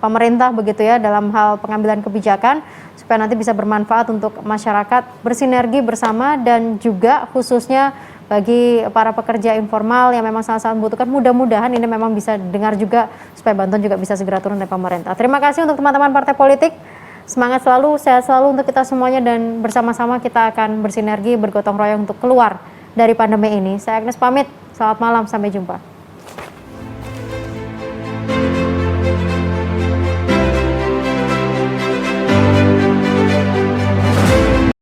pemerintah begitu ya dalam hal pengambilan kebijakan supaya nanti bisa bermanfaat untuk masyarakat, bersinergi bersama, dan juga khususnya bagi para pekerja informal yang memang sangat-sangat membutuhkan. Mudah-mudahan ini memang bisa didengar juga supaya bantuan juga bisa segera turun dari pemerintah. Terima kasih untuk teman-teman partai politik. Semangat selalu, sehat selalu untuk kita semuanya, dan bersama-sama kita akan bersinergi, bergotong royong untuk keluar dari pandemi ini. Saya Agnes pamit, selamat malam, sampai jumpa.